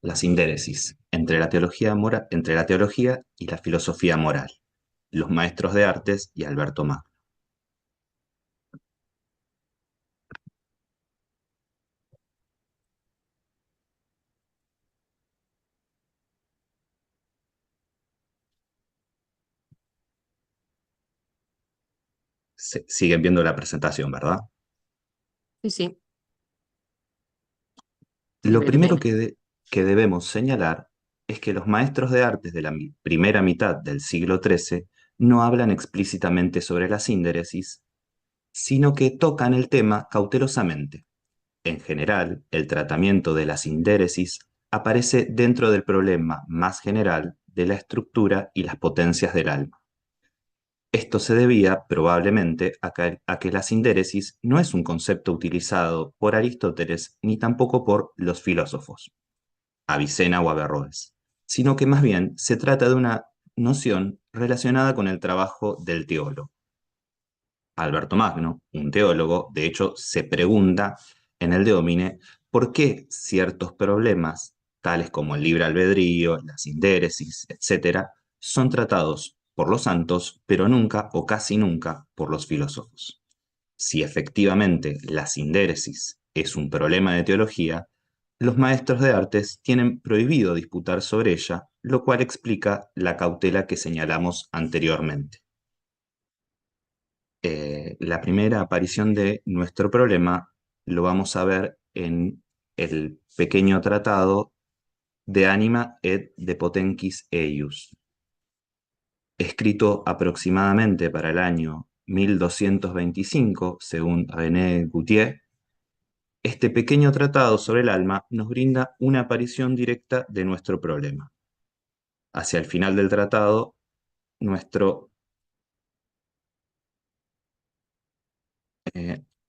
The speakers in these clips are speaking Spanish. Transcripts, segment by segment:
La sindéresis entre la teología y la filosofía moral, los maestros de artes y Alberto Magno. Siguen viendo la presentación, ¿verdad? Sí, sí, Lo primero verde. que debemos señalar es que los maestros de artes de la primera mitad del siglo XIII no hablan explícitamente sobre la sindéresis, sino que tocan el tema cautelosamente. En general, el tratamiento de la sindéresis aparece dentro del problema más general de la estructura y las potencias del alma. Esto se debía probablemente a que la sindéresis no es un concepto utilizado por Aristóteles ni tampoco por los filósofos, Avicena o Averroes, sino que más bien se trata de una noción relacionada con el trabajo del teólogo. Alberto Magno, un teólogo, de hecho, se pregunta en el De Homine por qué ciertos problemas, tales como el libre albedrío, la sindéresis, etc., son tratados por los santos, pero nunca o casi nunca por los filósofos. Si efectivamente la sindéresis es un problema de teología, los maestros de artes tienen prohibido disputar sobre ella, lo cual explica la cautela que señalamos anteriormente. La primera aparición de nuestro problema lo vamos a ver en el pequeño tratado De Anima et de Potencis Eius, escrito aproximadamente para el año 1225, según René Gautier. Este pequeño tratado sobre el alma nos brinda una aparición directa de nuestro problema. Hacia el final del tratado, nuestro,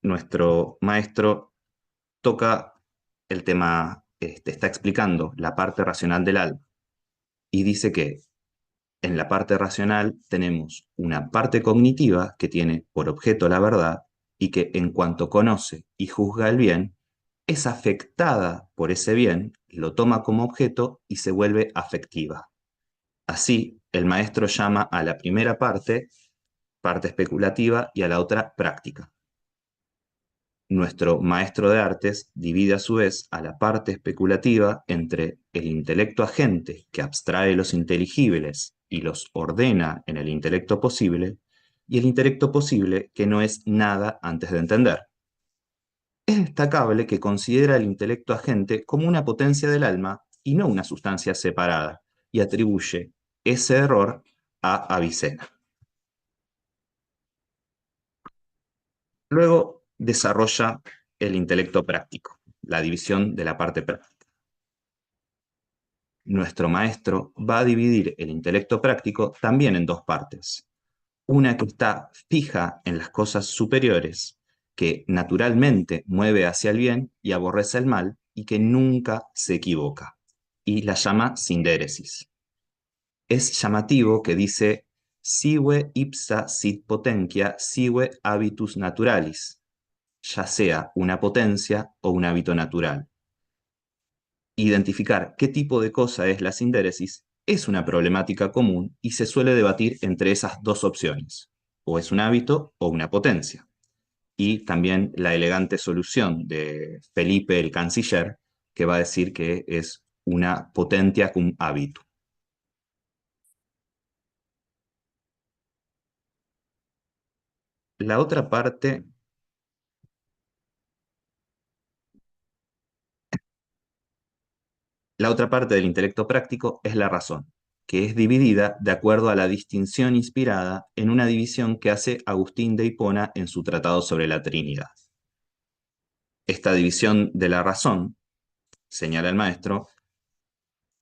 nuestro maestro toca el tema, está explicando la parte racional del alma y dice que en la parte racional tenemos una parte cognitiva que tiene por objeto la verdad y que en cuanto conoce y juzga el bien, es afectada por ese bien, lo toma como objeto y se vuelve afectiva. Así, el maestro llama a la primera parte, parte especulativa, y a la otra práctica. Nuestro maestro de artes divide a su vez a la parte especulativa entre el intelecto agente que abstrae los inteligibles y los ordena en el intelecto posible, y el intelecto posible que no es nada antes de entender. Es destacable que considera el intelecto agente como una potencia del alma y no una sustancia separada, y atribuye ese error a Avicena. Luego desarrolla el intelecto práctico, la división de la parte práctica. Nuestro maestro va a dividir el intelecto práctico también en dos partes. Una que está fija en las cosas superiores, que naturalmente mueve hacia el bien y aborrece el mal, y que nunca se equivoca, y la llama sindéresis. Es llamativo que dice sive ipsa sit potentia sive habitus naturalis, ya sea una potencia o un hábito natural. Identificar qué tipo de cosa es la sindéresis es una problemática común y se suele debatir entre esas dos opciones, o es un hábito o una potencia. Y también la elegante solución de Felipe el canciller, que va a decir que es una potentia cum hábito. La otra parte La otra parte del intelecto práctico es la razón, que es dividida de acuerdo a la distinción inspirada en una división que hace Agustín de Hipona en su tratado sobre la Trinidad. Esta división de la razón, señala el maestro,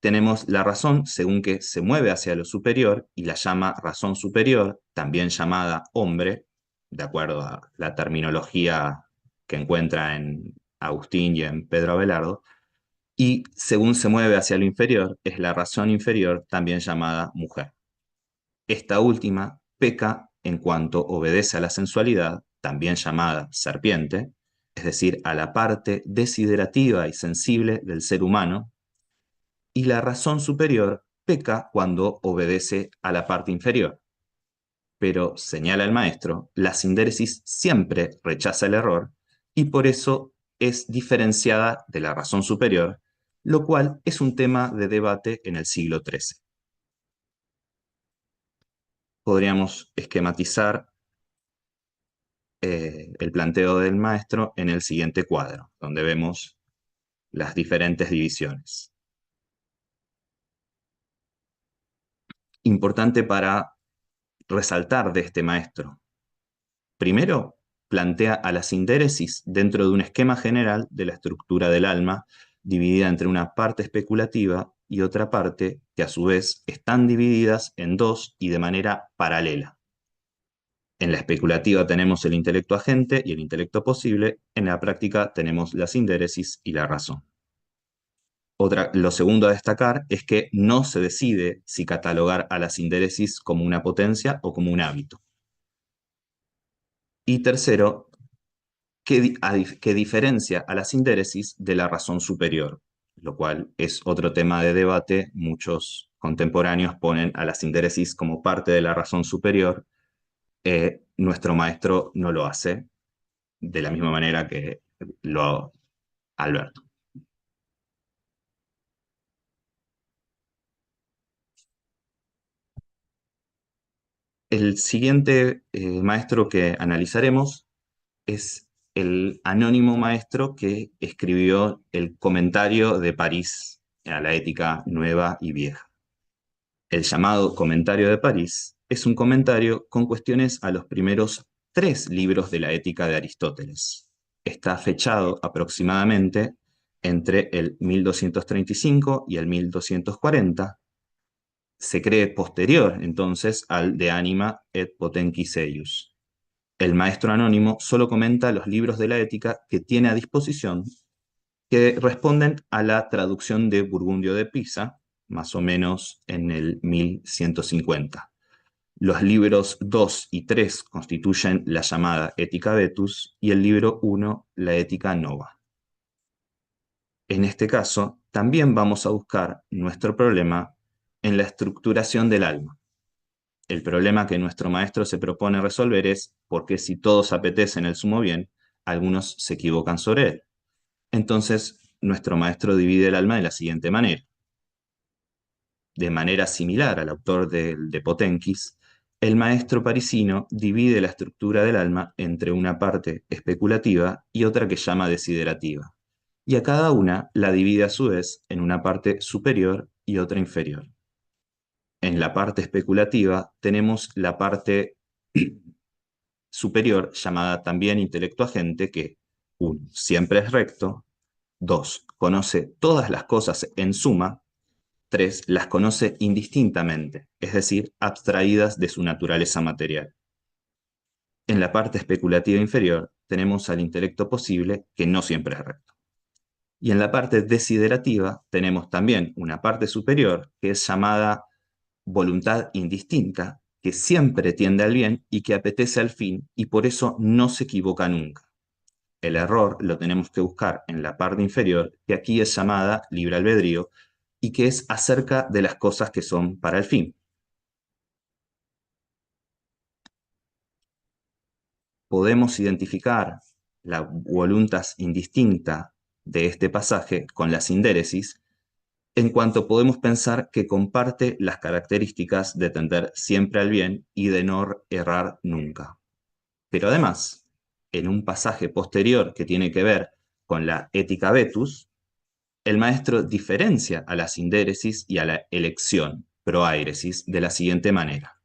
tenemos la razón según que se mueve hacia lo superior y la llama razón superior, también llamada hombre, de acuerdo a la terminología que encuentra en Agustín y en Pedro Abelardo, y según se mueve hacia lo inferior, es la razón inferior, también llamada mujer. Esta última peca en cuanto obedece a la sensualidad, también llamada serpiente, es decir, a la parte desiderativa y sensible del ser humano, y la razón superior peca cuando obedece a la parte inferior. Pero, señala el maestro, la sindéresis siempre rechaza el error y por eso es diferenciada de la razón superior, lo cual es un tema de debate en el siglo XIII. Podríamos esquematizar el planteo del maestro en el siguiente cuadro, donde vemos las diferentes divisiones. Importante para resaltar de este maestro. Primero, plantea a la sindéresis dentro de un esquema general de la estructura del alma, dividida entre una parte especulativa y otra parte que a su vez están divididas en dos y de manera paralela. En la especulativa tenemos el intelecto agente y el intelecto posible, en la práctica tenemos la sindéresis y la razón. Lo segundo a destacar es que no se decide si catalogar a la sindéresis como una potencia o como un hábito. Y tercero, que diferencia a la sindéresis de la razón superior, lo cual es otro tema de debate. Muchos contemporáneos ponen a la sindéresis como parte de la razón superior. Nuestro maestro no lo hace de la misma manera que lo Alberto. El siguiente maestro que analizaremos es el anónimo maestro que escribió el comentario de París a la ética nueva y vieja. El llamado Comentario de París es un comentario con cuestiones a los primeros 3 libros de la ética de Aristóteles. Está fechado aproximadamente entre el 1235 y el 1240. Se cree posterior entonces al De Anima et Potencis Eius. El maestro anónimo solo comenta los libros de la ética que tiene a disposición, que responden a la traducción de Burgundio de Pisa, más o menos en el 1150. Los libros 2 y 3 constituyen la llamada Ética Vetus y el libro 1 la Ética Nova. En este caso, también vamos a buscar nuestro problema en la estructuración del alma. El problema que nuestro maestro se propone resolver es por qué si todos apetecen el sumo bien, algunos se equivocan sobre él. Entonces, nuestro maestro divide el alma de la siguiente manera. De manera similar al autor de Potenquis, el maestro parisino divide la estructura del alma entre una parte especulativa y otra que llama desiderativa, y a cada una la divide a su vez en una parte superior y otra inferior. En la parte especulativa tenemos la parte superior llamada también intelecto agente que, 1, siempre es recto, 2, conoce todas las cosas en suma, 3, las conoce indistintamente, es decir, abstraídas de su naturaleza material. En la parte especulativa inferior tenemos al intelecto posible, que no siempre es recto. Y en la parte desiderativa tenemos también una parte superior, que es llamada voluntad indistinta, que siempre tiende al bien y que apetece al fin, y por eso no se equivoca nunca. El error lo tenemos que buscar en la parte inferior, que aquí es llamada libre albedrío, y que es acerca de las cosas que son para el fin. Podemos identificar la voluntad indistinta de este pasaje con la sindéresis, en cuanto podemos pensar que comparte las características de tender siempre al bien y de no errar nunca. Pero además, en un pasaje posterior que tiene que ver con la ética vetus, el maestro diferencia a la sindéresis y a la elección, proairesis, de la siguiente manera.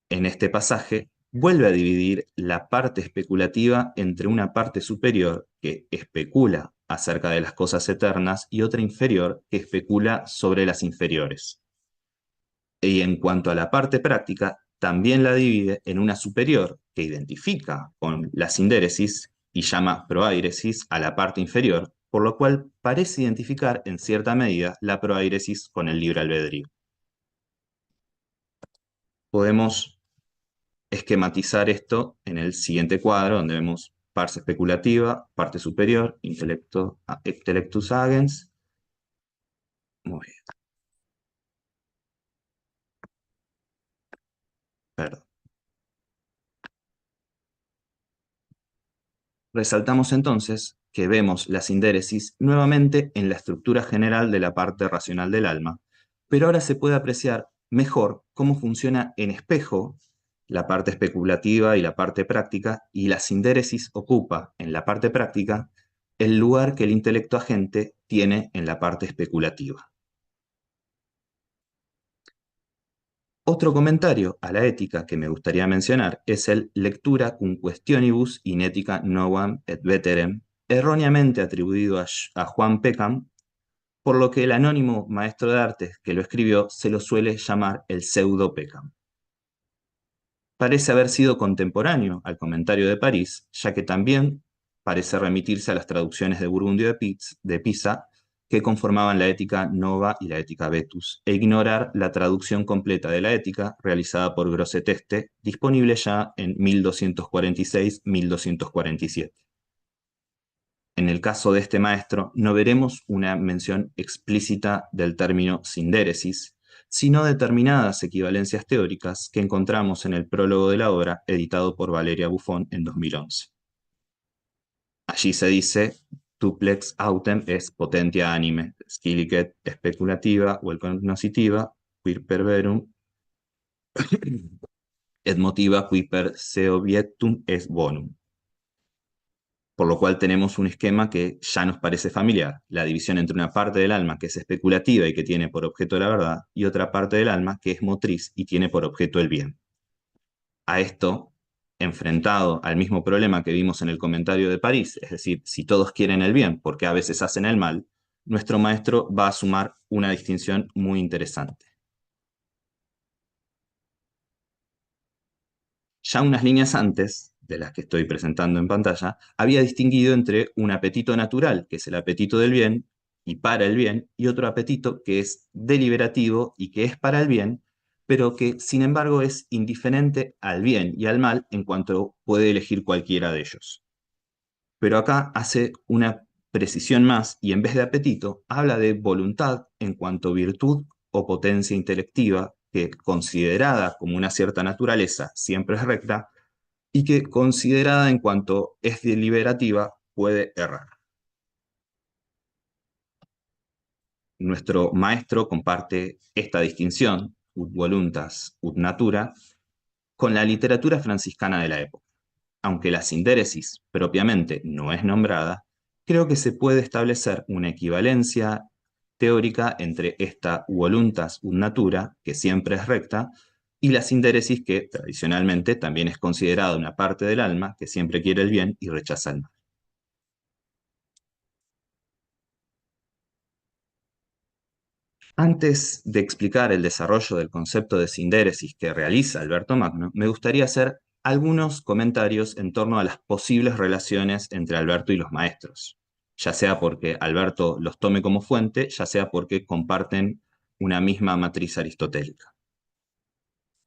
En este pasaje, vuelve a dividir la parte especulativa entre una parte superior que especula acerca de las cosas eternas y otra inferior que especula sobre las inferiores. Y en cuanto a la parte práctica, también la divide en una superior que identifica con la sindéresis y llama proairesis a la parte inferior, por lo cual parece identificar en cierta medida la proairesis con el libre albedrío. Podemos esquematizar esto en el siguiente cuadro, donde vemos parte especulativa, parte superior, intellectus agens, Muy bien, perdón. Resaltamos entonces que vemos la sindéresis nuevamente en la estructura general de la parte racional del alma, pero ahora se puede apreciar mejor cómo funciona en espejo la parte especulativa y la parte práctica, y la sindéresis ocupa en la parte práctica el lugar que el intelecto agente tiene en la parte especulativa. Otro comentario a la ética que me gustaría mencionar es el lectura cum questionibus in ethica novam et veterem, erróneamente atribuido a Juan Peckham, por lo que el anónimo maestro de artes que lo escribió se lo suele llamar el pseudo Peckham. Parece haber sido contemporáneo al comentario de París, ya que también parece remitirse a las traducciones de Burgundio de Pisa, que conformaban la ética Nova y la ética Vetus, e ignorar la traducción completa de la ética realizada por Grosseteste, disponible ya en 1246-1247. En el caso de este maestro, no veremos una mención explícita del término sindéresis, sino determinadas equivalencias teóricas que encontramos en el prólogo de la obra, editado por Valeria Buffon en 2011. Allí se dice: Tuplex autem es potentia anime, scilicet speculativa vel cognoscitiva, quir perverum et motiva qui per se obiectum est bonum. Por lo cual tenemos un esquema que ya nos parece familiar: la división entre una parte del alma que es especulativa y que tiene por objeto la verdad, y otra parte del alma que es motriz y tiene por objeto el bien. A esto, enfrentado al mismo problema que vimos en el comentario de París, es decir, si todos quieren el bien, ¿por qué a veces hacen el mal?, nuestro maestro va a sumar una distinción muy interesante. Ya unas líneas antes, de las que estoy presentando en pantalla, había distinguido entre un apetito natural, que es el apetito del bien y para el bien, y otro apetito que es deliberativo y que es para el bien, pero que sin embargo es indiferente al bien y al mal en cuanto puede elegir cualquiera de ellos. Pero acá hace una precisión más y en vez de apetito habla de voluntad en cuanto virtud o potencia intelectiva que, considerada como una cierta naturaleza, siempre es recta, y que, considerada en cuanto es deliberativa, puede errar. Nuestro maestro comparte esta distinción, ut voluntas, ut natura, con la literatura franciscana de la época. Aunque la sindéresis propiamente no es nombrada, creo que se puede establecer una equivalencia teórica entre esta voluntas ut natura, que siempre es recta, y la sindéresis, que tradicionalmente también es considerada una parte del alma que siempre quiere el bien y rechaza el mal. Antes de explicar el desarrollo del concepto de sindéresis que realiza Alberto Magno, me gustaría hacer algunos comentarios en torno a las posibles relaciones entre Alberto y los maestros, ya sea porque Alberto los tome como fuente, ya sea porque comparten una misma matriz aristotélica.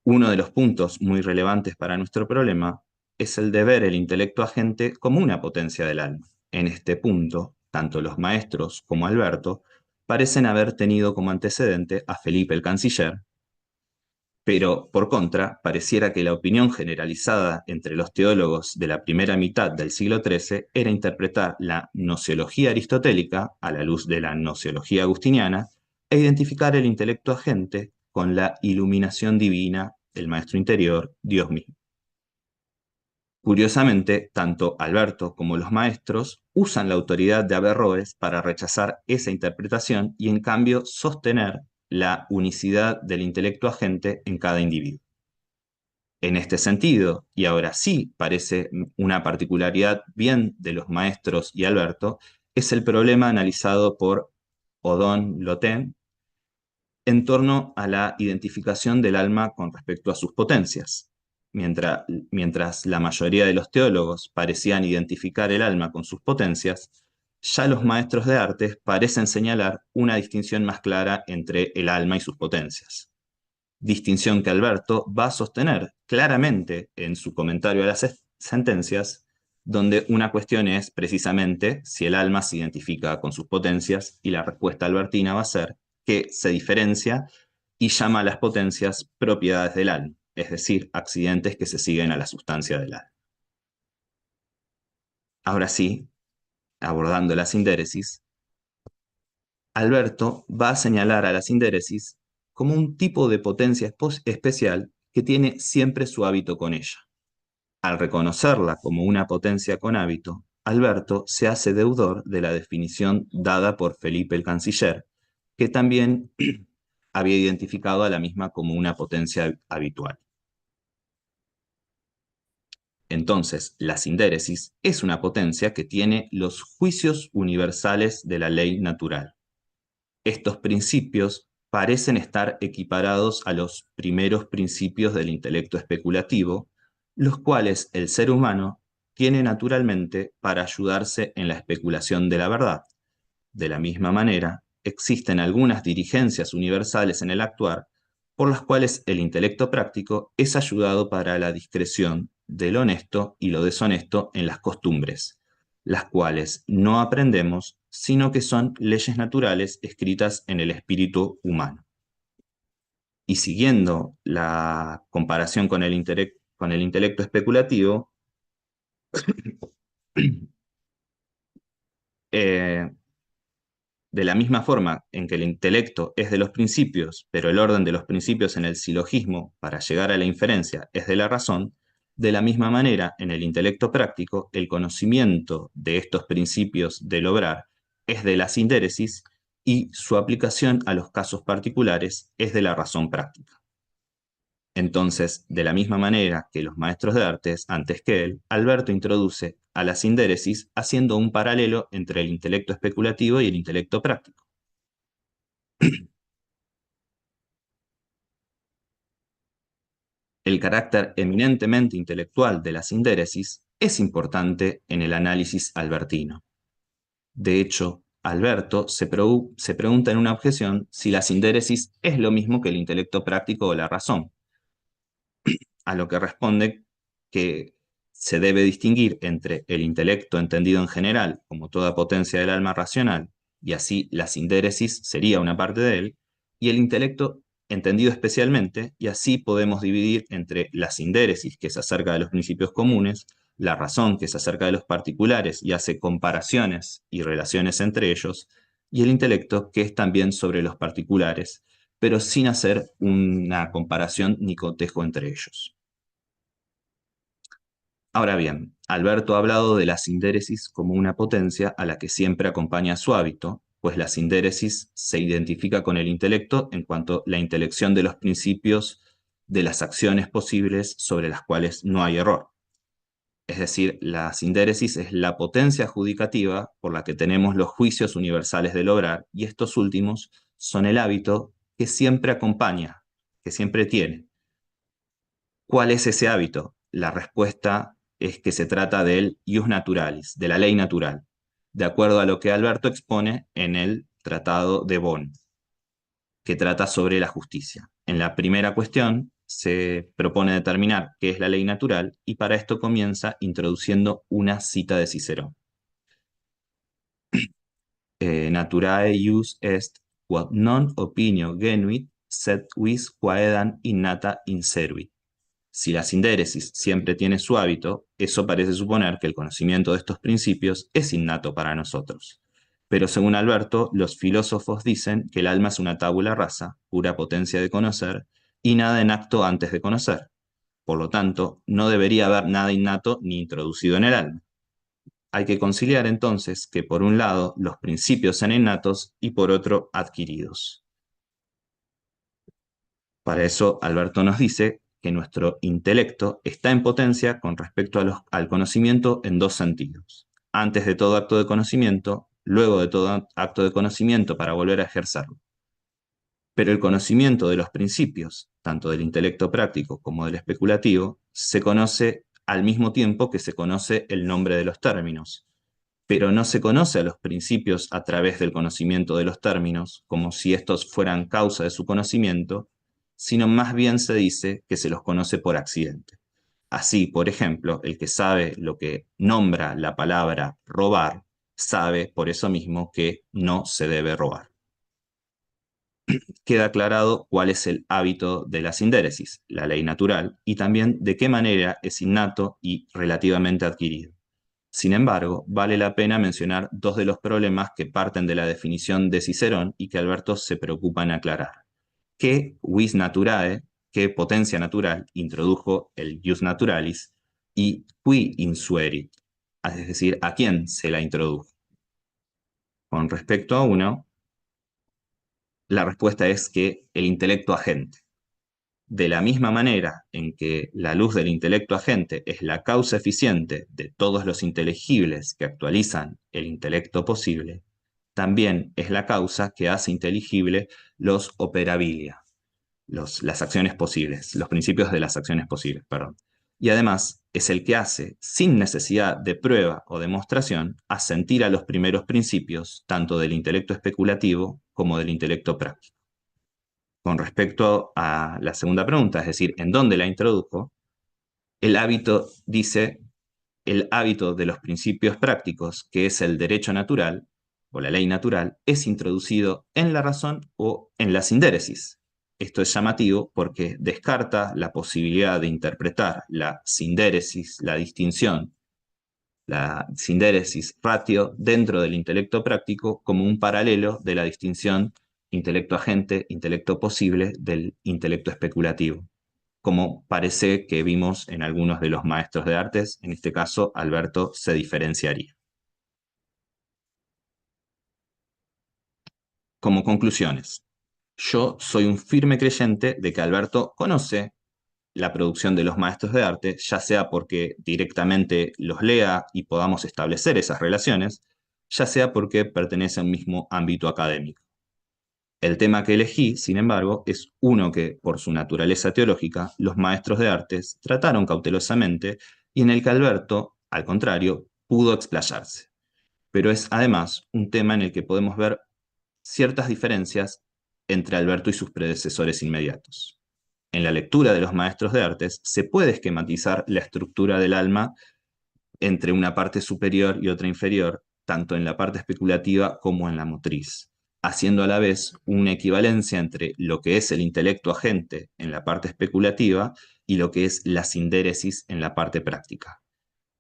Uno de los puntos muy relevantes para nuestro problema es el de ver el intelecto agente como una potencia del alma. En este punto, tanto los maestros como Alberto parecen haber tenido como antecedente a Felipe el Canciller, pero por contra, pareciera que la opinión generalizada entre los teólogos de la primera mitad del siglo XIII era interpretar la nociología aristotélica a la luz de la nociología agustiniana e identificar el intelecto agente con la iluminación divina, el maestro interior, Dios mismo. Curiosamente, tanto Alberto como los maestros usan la autoridad de Averroes para rechazar esa interpretación y en cambio sostener la unicidad del intelecto agente en cada individuo. En este sentido, y ahora sí parece una particularidad bien de los maestros y Alberto, es el problema analizado por Odon Lotin en torno a la identificación del alma con respecto a sus potencias. Mientras la mayoría de los teólogos parecían identificar el alma con sus potencias, ya los maestros de artes parecen señalar una distinción más clara entre el alma y sus potencias. Distinción que Alberto va a sostener claramente en su comentario a las sentencias, donde una cuestión es precisamente si el alma se identifica con sus potencias, y la respuesta albertina va a ser que se diferencia y llama a las potencias propiedades del alma, es decir, accidentes que se siguen a la sustancia del alma. Ahora sí, abordando la sindéresis, Alberto va a señalar a la sindéresis como un tipo de potencia especial que tiene siempre su hábito con ella. Al reconocerla como una potencia con hábito, Alberto se hace deudor de la definición dada por Felipe el Canciller, que también había identificado a la misma como una potencia habitual. Entonces, la sindéresis es una potencia que tiene los juicios universales de la ley natural. Estos principios parecen estar equiparados a los primeros principios del intelecto especulativo, los cuales el ser humano tiene naturalmente para ayudarse en la especulación de la verdad. De la misma manera, existen algunas dirigencias universales en el actuar por las cuales el intelecto práctico es ayudado para la discreción de lo honesto y lo deshonesto en las costumbres, las cuales no aprendemos, sino que son leyes naturales escritas en el espíritu humano. Y siguiendo la comparación con el intelecto especulativo, eh, de la misma forma en que el intelecto es de los principios, pero el orden de los principios en el silogismo para llegar a la inferencia es de la razón, de la misma manera en el intelecto práctico el conocimiento de estos principios del obrar es de la sindéresis y su aplicación a los casos particulares es de la razón práctica. Entonces, de la misma manera que los maestros de artes antes que él, Alberto introduce a la sindéresis haciendo un paralelo entre el intelecto especulativo y el intelecto práctico. El carácter eminentemente intelectual de la sindéresis es importante en el análisis albertino. De hecho, Alberto se pregunta en una objeción si la sindéresis es lo mismo que el intelecto práctico o la razón, a lo que responde que se debe distinguir entre el intelecto entendido en general como toda potencia del alma racional, y así la sindéresis sería una parte de él, y el intelecto entendido especialmente, y así podemos dividir entre la sindéresis, que es acerca de los principios comunes, la razón, que es acerca de los particulares y hace comparaciones y relaciones entre ellos, y el intelecto, que es también sobre los particulares, pero sin hacer una comparación ni cotejo entre ellos. Ahora bien, Alberto ha hablado de la sindéresis como una potencia a la que siempre acompaña su hábito, pues la sindéresis se identifica con el intelecto en cuanto a la intelección de los principios de las acciones posibles sobre las cuales no hay error. Es decir, la sindéresis es la potencia adjudicativa por la que tenemos los juicios universales del obrar, y estos últimos son el hábito que siempre acompaña, que siempre tiene. ¿Cuál es ese hábito? La respuesta es que se trata del ius naturalis, de la ley natural, de acuerdo a lo que Alberto expone en el Tratado de Bonn, que trata sobre la justicia. En la primera cuestión se propone determinar qué es la ley natural y para esto comienza introduciendo una cita de Cicerón. Naturae ius est quod non opinio genuit, sed vis quaedam innata inseruit. Si la sindéresis siempre tiene su hábito, eso parece suponer que el conocimiento de estos principios es innato para nosotros. Pero según Alberto, los filósofos dicen que el alma es una tabula rasa, pura potencia de conocer, y nada en acto antes de conocer. Por lo tanto, no debería haber nada innato ni introducido en el alma. Hay que conciliar entonces que por un lado los principios sean innatos y por otro adquiridos. Para eso, Alberto nos dice que nuestro intelecto está en potencia con respecto al conocimiento en dos sentidos. Antes de todo acto de conocimiento, luego de todo acto de conocimiento para volver a ejercerlo. Pero el conocimiento de los principios, tanto del intelecto práctico como del especulativo, se conoce al mismo tiempo que se conoce el nombre de los términos, pero no se conoce a los principios a través del conocimiento de los términos, como si estos fueran causa de su conocimiento, sino más bien se dice que se los conoce por accidente. Así, por ejemplo, el que sabe lo que nombra la palabra robar, sabe por eso mismo que no se debe robar. queda aclarado cuál es el hábito de la sindéresis, la ley natural, y también de qué manera es innato y relativamente adquirido. Sin embargo, vale la pena mencionar dos de los problemas que parten de la definición de Cicerón y que Alberto se preocupa en aclarar. ¿Qué vis naturae, qué potencia natural introdujo el jus naturalis, y qui insuerit, es decir, a quién se la introdujo? Con respecto a uno, la respuesta es que el intelecto agente. De la misma manera en que la luz del intelecto agente es la causa eficiente de todos los inteligibles que actualizan el intelecto posible, también es la causa que hace inteligible los operabilia, las acciones posibles, los principios de las acciones posibles, perdón. Y además es el que hace, sin necesidad de prueba o demostración, asentir a los primeros principios, tanto del intelecto especulativo como del intelecto práctico. Con respecto a la segunda pregunta, es decir, ¿en dónde la introdujo? El hábito dice, el hábito de los principios prácticos, que es el derecho natural, o la ley natural, es introducido en la razón o en la sindéresis. Esto es llamativo porque descarta la posibilidad de interpretar la sindéresis, la distinción, la sindéresis ratio dentro del intelecto práctico como un paralelo de la distinción intelecto agente, intelecto posible del intelecto especulativo, como parece que vimos en algunos de los maestros de artes. En este caso, Alberto se diferenciaría. Como conclusiones, yo soy un firme creyente de que Alberto conoce la producción de los maestros de arte, ya sea porque directamente los lea y podamos establecer esas relaciones, ya sea porque pertenece a un mismo ámbito académico. El tema que elegí, sin embargo, es uno que, por su naturaleza teológica, los maestros de artes trataron cautelosamente y en el que Alberto, al contrario, pudo explayarse. Pero es además un tema en el que podemos ver ciertas diferencias entre Alberto y sus predecesores inmediatos. En la lectura de los maestros de artes se puede esquematizar la estructura del alma entre una parte superior y otra inferior, tanto en la parte especulativa como en la motriz, haciendo a la vez una equivalencia entre lo que es el intelecto agente en la parte especulativa y lo que es la sindéresis en la parte práctica.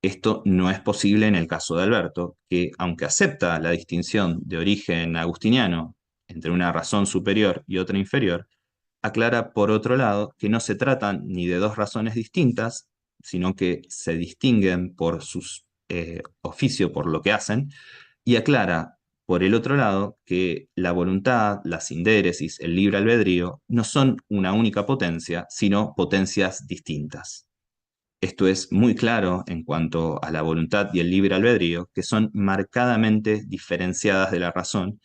Esto no es posible en el caso de Alberto, que aunque acepta la distinción de origen agustiniano entre una razón superior y otra inferior, aclara por otro lado que no se tratan ni de dos razones distintas, sino que se distinguen por sus oficio, por lo que hacen, y aclara por el otro lado que la voluntad, la sindéresis, el libre albedrío no son una única potencia, sino potencias distintas. Esto es muy claro en cuanto a la voluntad y el libre albedrío, que son marcadamente diferenciadas de la razón,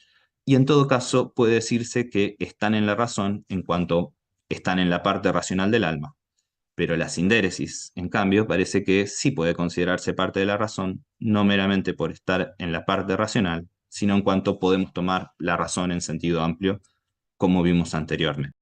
y en todo caso puede decirse que están en la razón en cuanto están en la parte racional del alma. Pero la sindéresis, en cambio, parece que sí puede considerarse parte de la razón, no meramente por estar en la parte racional, sino en cuanto podemos tomar la razón en sentido amplio, como vimos anteriormente.